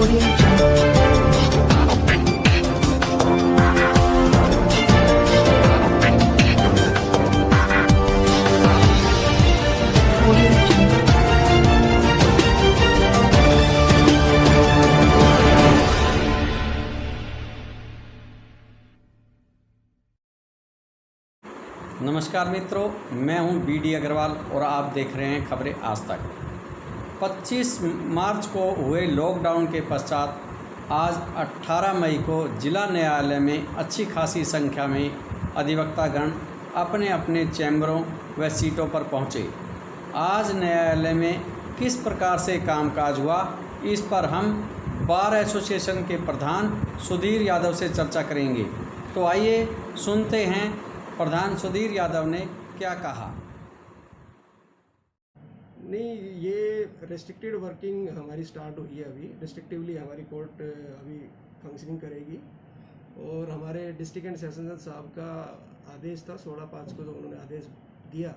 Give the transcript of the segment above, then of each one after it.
Audio Jungle. Audio Jungle. नमस्कार मित्रों, मैं हूं बीडी अग्रवाल और आप देख रहे हैं खबरें आज तक। 25 मार्च को हुए लॉकडाउन के पश्चात आज 18 मई को जिला न्यायालय में अच्छी खासी संख्या में अधिवक्तागण अपने अपने चैम्बरों व सीटों पर पहुंचे। आज न्यायालय में किस प्रकार से कामकाज हुआ, इस पर हम बार एसोसिएशन के प्रधान सुधीर यादव से चर्चा करेंगे। तो आइए सुनते हैं प्रधान सुधीर यादव ने क्या कहा। नहीं, ये रेस्ट्रिक्टेड वर्किंग हमारी स्टार्ट हुई है। अभी रेस्ट्रिक्टिवली हमारी कोर्ट अभी फंक्शनिंग करेगी और हमारे डिस्ट्रिक्ट एंड सेशन जज साहब का आदेश था 16/5 को, जो उन्होंने आदेश दिया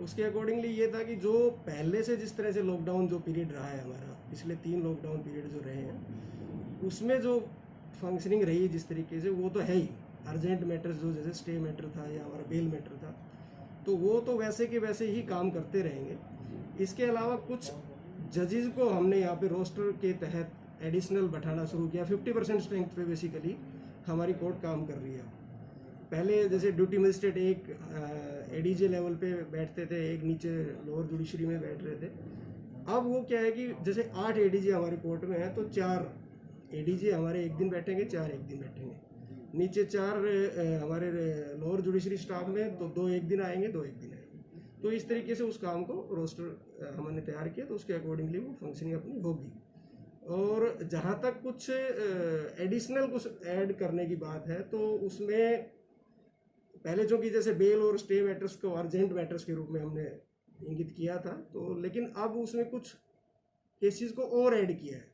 उसके अकॉर्डिंगली ये था कि जो पहले से जिस तरह से लॉकडाउन जो पीरियड रहा है हमारा, पिछले 3 लॉकडाउन पीरियड जो रहे हैं, उसमें जो फंक्शनिंग रही है जिस तरीके से, वो तो है ही। अर्जेंट मैटर्स जो जैसे स्टे मैटर था या हमारा बेल मैटर था, तो वो तो वैसे के वैसे ही काम करते रहेंगे। इसके अलावा कुछ जजेस को हमने यहाँ पे रोस्टर के तहत एडिशनल बैठाना शुरू किया। 50% स्ट्रेंथ पे बेसिकली हमारी कोर्ट काम कर रही है। पहले जैसे ड्यूटी मजिस्ट्रेट एक एडीजे लेवल पे बैठते थे, एक नीचे लोअर जुडिशरी में बैठ रहे थे। अब वो क्या है कि जैसे 8 एडीजे हमारी कोर्ट में है, तो 4 एडीजे हमारे एक दिन बैठेंगे, 4 एक दिन बैठेंगे। नीचे 4 हमारे लोअर जुडिशरी स्टाफ में, तो 2 एक दिन आएंगे, 2 एक दिन आएंगे। तो इस तरीके से उस काम को रोस्टर हमने तैयार किया, तो उसके अकॉर्डिंगली वो फंक्शनिंग अपनी होगी। और जहाँ तक कुछ एडिशनल कुछ ऐड करने की बात है, तो उसमें पहले जो कि जैसे बेल और स्टे मैटर्स को अर्जेंट मैटर्स के रूप में हमने इंगित किया था, तो लेकिन अब उसमें कुछ केसेस को और ऐड किया है,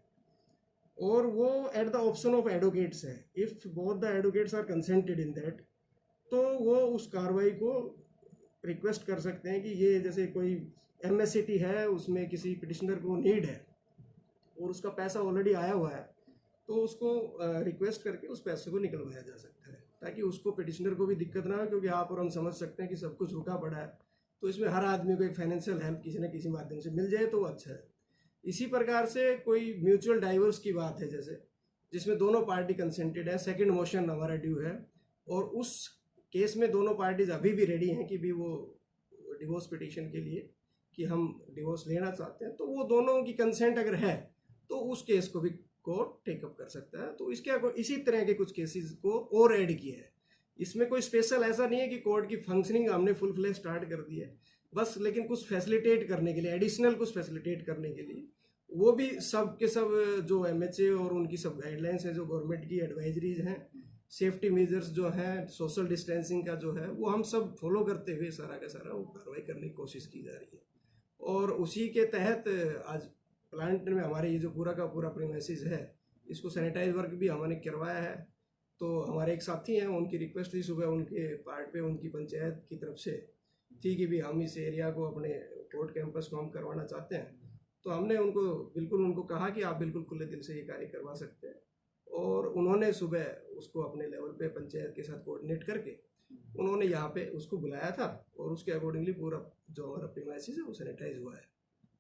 और वो at the option of advocates है। If both the advocates are consented in that, तो वो उस कार्रवाई को रिक्वेस्ट कर सकते हैं कि ये जैसे कोई एमएससीटी है, उसमें किसी पिटिशनर को नीड है और उसका पैसा ऑलरेडी आया हुआ है, तो उसको रिक्वेस्ट करके उस पैसे को निकलवाया जा सकता है, ताकि उसको पिटिशनर को भी दिक्कत ना हो। क्योंकि आप और हम समझ सकते हैं कि सब कुछ रुका पड़ा है, तो इसमें हर आदमी को एक फाइनेंशियल हेल्प किसी न किसी माध्यम से मिल जाए तो अच्छा है। इसी प्रकार से कोई म्यूचुअल डाइवोर्स की बात है, जैसे जिसमें दोनों पार्टी कंसेंटेड है, सेकंड मोशन हमारा ड्यू है, और उस केस में दोनों पार्टीज अभी भी रेडी हैं कि भी वो डिवोर्स पिटीशन के लिए कि हम डिवोर्स लेना चाहते हैं, तो वो दोनों की कंसेंट अगर है तो उस केस को भी कोर्ट टेकअप कर सकता है। तो इसके इसी तरह के कुछ केसेस को और ऐड किया है। इसमें कोई स्पेशल ऐसा नहीं है कि कोर्ट की फंक्शनिंग हमने फुल फ्लेज स्टार्ट कर दी है बस, लेकिन कुछ फैसिलिटेट करने के लिए, एडिशनल कुछ फैसिलिटेट करने के लिए, वो भी सब के सब जो एमएचए और उनकी सब गाइडलाइंस हैं, जो गवर्नमेंट की एडवाइजरीज हैं, सेफ्टी मेजर्स जो हैं, सोशल डिस्टेंसिंग का जो है, वो हम सब फॉलो करते हुए सारा का सारा वो कार्रवाई करने की कोशिश की जा रही है। और उसी के तहत आज प्लांट में हमारे ये जो पूरा का पूरा प्रीमाइसिस है, इसको सैनिटाइज वर्क भी हमने करवाया है। तो हमारे एक साथी हैं, उनकी रिक्वेस्ट थी सुबह उनके पार्ट पे, उनकी पंचायत की तरफ से थी कि भी हम इस एरिया को अपने कोर्ट कैंपस को हम करवाना चाहते हैं। तो हमने उनको कहा कि आप बिल्कुल खुले दिल से ये कार्य करवा सकते हैं, और उन्होंने सुबह उसको अपने लेवल पे पंचायत के साथ कोऑर्डिनेट करके उन्होंने यहाँ पे उसको बुलाया था, और उसके अकॉर्डिंगली पूरा जो हमारा प्रीमाइसिस है वो सैनिटाइज हुआ है।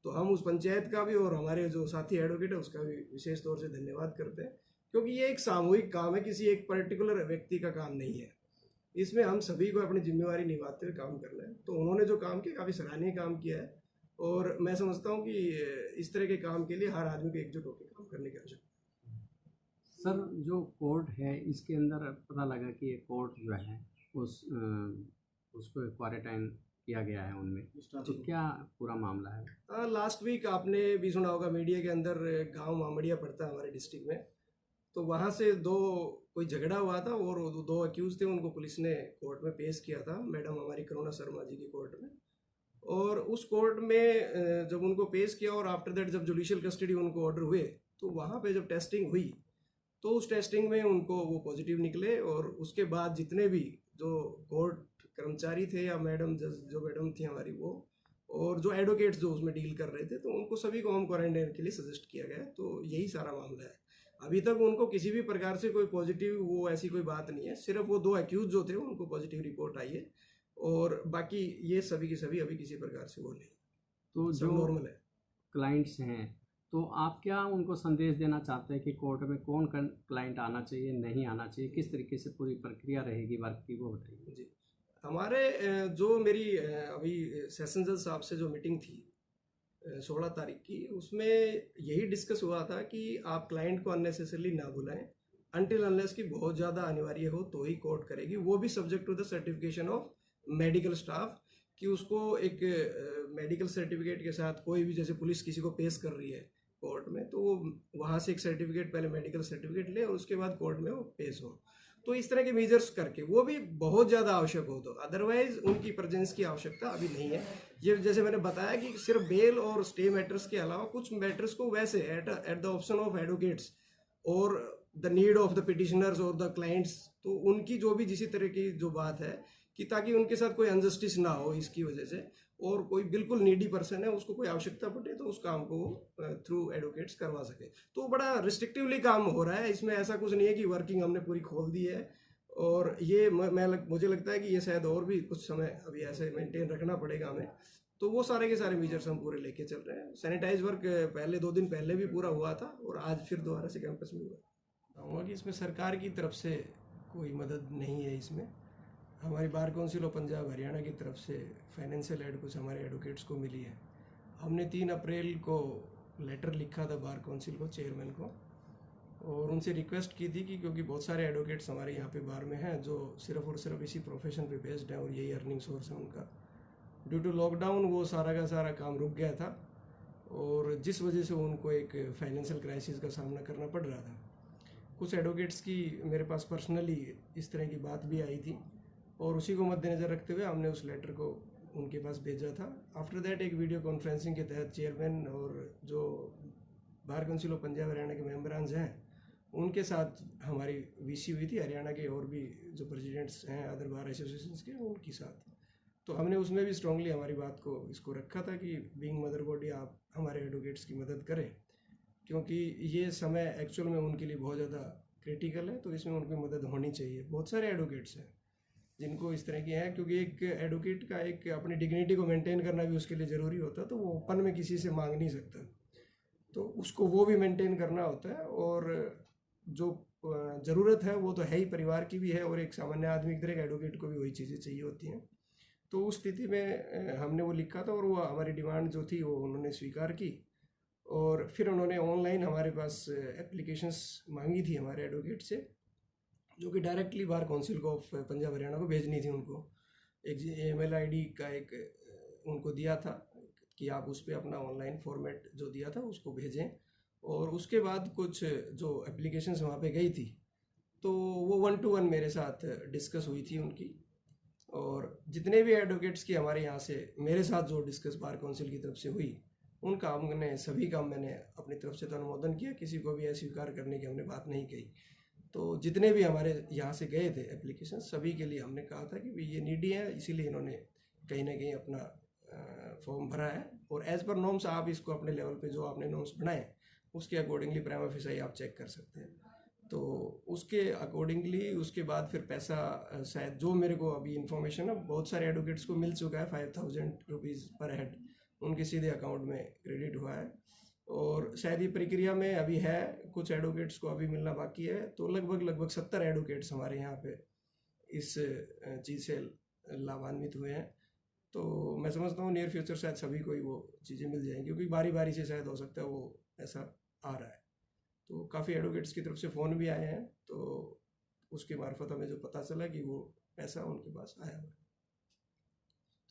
तो हम उस पंचायत का भी और हमारे जो साथी एडवोकेट है उसका भी विशेष तौर से धन्यवाद करते हैं, क्योंकि ये एक सामूहिक काम है, किसी एक पर्टिकुलर व्यक्ति का काम नहीं है। इसमें हम सभी को अपनी जिम्मेवारी निभाते हुए काम करना है। तो उन्होंने जो काम किया, काफ़ी सराहनीय काम किया है, और मैं समझता हूँ कि इस तरह के काम के लिए हर आदमी को एकजुट होकर काम करने की आवश्यकता है। सर, जो कोर्ट है इसके अंदर पता लगा कि ये कोर्ट जो है उसको क्वारंटाइन किया गया है उनमें, तो क्या पूरा मामला है? लास्ट वीक आपने भी सुना होगा मीडिया के अंदर, गांव मामड़िया पड़ता है हमारे डिस्ट्रिक्ट में, तो वहाँ से कोई झगड़ा हुआ था और 2 अक्यूज थे, उनको पुलिस ने कोर्ट में पेश किया था, मैडम हमारी करुणा शर्मा जी की कोर्ट में। और उस कोर्ट में जब उनको पेश किया और आफ्टर दैट जब जुडिशियल कस्टडी उनको ऑर्डर हुए, तो वहाँ पे जब टेस्टिंग हुई, तो उस टेस्टिंग में उनको वो पॉजिटिव निकले। और उसके बाद जितने भी जो कोर्ट कर्मचारी थे या मैडम जज जो मैडम थी हमारी, वो और जो एडवोकेट्स जो उसमें डील कर रहे थे, तो उनको सभी को होम क्वारंटाइन के लिए सजेस्ट किया गया है। तो यही सारा मामला है। अभी तक उनको किसी भी प्रकार से कोई पॉजिटिव वो ऐसी कोई बात नहीं है। सिर्फ वो 2 एक्यूज जो थे उनको पॉजिटिव रिपोर्ट आई है, और बाकी ये सभी की सभी अभी किसी प्रकार से वो नहीं, तो सब जो नॉर्मल है। क्लाइंट्स हैं, तो आप क्या उनको संदेश देना चाहते हैं कि कोर्ट में कौन क्लाइंट आना चाहिए, नहीं आना चाहिए, किस तरीके से पूरी प्रक्रिया रहेगी वर्क की, वो बताइए। जी, हमारे जो मेरी अभी सेशन जज साहब से जो मीटिंग थी 16 तारीख की, उसमें यही डिस्कस हुआ था कि आप क्लाइंट को अननेसेसरली ना बुलाएं, अनटिल अनलेस की बहुत ज़्यादा अनिवार्य हो तो ही कोर्ट करेगी, वो भी subject to the certification of medical staff, कि उसको एक मेडिकल सर्टिफिकेट के साथ कोई भी, जैसे पुलिस किसी को पेश कर रही है कोर्ट में, तो वो वहाँ से एक सर्टिफिकेट, पहले मेडिकल सर्टिफिकेट ले और उसके बाद कोर्ट में वो पेश हो। तो इस तरह के मेजर्स करके, वो भी बहुत ज़्यादा आवश्यक हो तो, अदरवाइज उनकी प्रेजेंस की आवश्यकता अभी नहीं है। ये जैसे मैंने बताया कि सिर्फ बेल और स्टे मैटर्स के अलावा कुछ मैटर्स को वैसे at the option of advocates और the need of the petitioners और द क्लाइंट्स, तो उनकी जो भी जिसी तरह की जो बात है कि ताकि उनके साथ कोई अनजस्टिस ना हो इसकी वजह से, और कोई बिल्कुल नीडी पर्सन है उसको कोई आवश्यकता पड़े तो उस काम को थ्रू एडवोकेट्स करवा सके। तो बड़ा रिस्ट्रिक्टिवली काम हो रहा है इसमें, ऐसा कुछ नहीं है कि वर्किंग हमने पूरी खोल दी है। और ये मुझे लगता है कि ये शायद और भी कुछ समय अभी ऐसे मेंटेन रखना पड़ेगा हमें। तो वो सारे के सारे मेजर्स हम पूरे लेके चल रहे हैं। सैनिटाइज वर्क पहले 2 दिन पहले भी पूरा हुआ था और आज फिर दोबारा से कैंपस में हुआ। कहूँगा कि इसमें सरकार की तरफ से कोई मदद नहीं है। इसमें हमारी bar council of Punjab Haryana की तरफ से फाइनेंशियल एड कुछ हमारे एडवोकेट्स को मिली है। हमने 3 अप्रैल को लेटर लिखा था बार काउंसिल को, चेयरमैन को, और उनसे रिक्वेस्ट की थी कि क्योंकि बहुत सारे एडवोकेट्स हमारे यहाँ पे बार में हैं जो सिर्फ और सिर्फ इसी प्रोफेशन पे बेस्ड हैं और यही अर्निंग सोर्स है उनका। ड्यू टू लॉकडाउन वो सारा का सारा काम रुक गया था, और जिस वजह से उनको एक फाइनेंशियल क्राइसिस का सामना करना पड़ रहा था। कुछ एडवोकेट्स की मेरे पास पर्सनली इस तरह की बात भी आई थी, और उसी को मद्देनज़र रखते हुए हमने उस लेटर को उनके पास भेजा था। आफ्टर दैट एक वीडियो कॉन्फ्रेंसिंग के तहत चेयरमैन और जो bar council of Punjab Haryana के मेंबरान्स हैं उनके साथ हमारी वीसी हुई थी, हरियाणा के और भी जो प्रेसिडेंट्स हैं अदर बार एसोसिएशंस के उनके साथ। तो हमने उसमें भी स्ट्रांगली हमारी बात को इसको रखा था कि बीइंग मदर बॉडी आप हमारे एडवोकेट्स की मदद करें, क्योंकि ये समय एक्चुअल में उनके लिए बहुत ज़्यादा क्रिटिकल है, तो इसमें उनकी मदद होनी चाहिए। बहुत सारे एडवोकेट्स हैं जिनको इस तरह की है, क्योंकि एक एडवोकेट का एक अपनी डिग्निटी को मेंटेन करना भी उसके लिए ज़रूरी होता है, तो वो ओपन में किसी से मांग नहीं सकता, तो उसको वो भी मेंटेन करना होता है। और जो ज़रूरत है वो तो है ही, परिवार की भी है, और एक सामान्य आदमी की तरह एडवोकेट को भी वही चीज़ें चाहिए होती हैं। तो उस स्थिति में हमने वो लिखा था, और वो हमारी डिमांड जो थी वो उन्होंने स्वीकार की, और फिर उन्होंने ऑनलाइन हमारे पास एप्लीकेशंस मांगी थी हमारे एडवोकेट से, जो कि डायरेक्टली बार काउंसिल को ऑफ पंजाब हरियाणा को भेजनी थी। उनको एक email ID का एक उनको दिया था कि आप उस पर अपना ऑनलाइन फॉर्मेट जो दिया था उसको भेजें, और उसके बाद कुछ जो एप्लीकेशंस वहाँ पे गई थी तो वो 1 to 1 मेरे साथ डिस्कस हुई थी उनकी, और जितने भी एडवोकेट्स की हमारे यहाँ से मेरे साथ जो डिस्कस बार काउंसिल की तरफ से हुई, उनका हमने सभी का मैंने अपनी तरफ से तो अनुमोदन किया, किसी को भी अस्वीकार करने की हमने बात नहीं कही। तो जितने भी हमारे यहाँ से गए थे एप्लीकेशन, सभी के लिए हमने कहा था कि भाई ये नीडी है, इसीलिए इन्होंने कहीं ना कहीं अपना फॉर्म भरा है, और एज़ पर नॉर्म्स आप इसको अपने लेवल पे जो आपने नॉर्म्स बनाए उसके अकॉर्डिंगली प्राइमा फेसाई आप चेक कर सकते हैं। तो उसके अकॉर्डिंगली उसके बाद फिर पैसा शायद जो मेरे को अभी इन्फॉर्मेशन है बहुत सारे एडवोकेट्स को मिल चुका है, 5000 रुपीज़ पर हेड उनके सीधे अकाउंट में क्रेडिट हुआ है, और शायद ये प्रक्रिया में अभी है, कुछ एडवोकेट्स को अभी मिलना बाकी है। तो लगभग 70 एडवोकेट्स हमारे यहाँ पे इस चीज़ से लाभान्वित हुए हैं। तो मैं समझता हूँ नियर फ्यूचर शायद सभी को ही वो चीज़ें मिल जाएंगी, क्योंकि बारी बारी से शायद हो सकता है वो ऐसा आ रहा है। तो काफ़ी एडवोकेट्स की तरफ से फ़ोन भी आए हैं, तो उसके मार्फत हमें जो पता चला कि वो पैसा उनके पास आया हुआ है।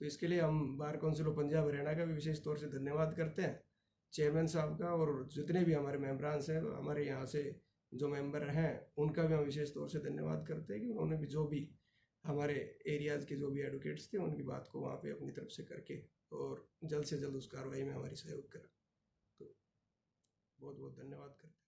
तो इसके लिए हम bar council of Punjab Haryana का भी विशेष तौर से धन्यवाद करते हैं, चेयरमैन साहब का, और जितने भी हमारे मेंबरान्स हैं हमारे यहाँ से जो मेंबर हैं उनका भी हम विशेष तौर से धन्यवाद करते हैं कि उन्होंने भी जो भी हमारे एरियाज़ के जो भी एडवोकेट्स थे उनकी बात को वहाँ पे अपनी तरफ से करके और जल्द से जल्द उस कार्रवाई में हमारी सहयोग करा। तो बहुत बहुत धन्यवाद करते हैं।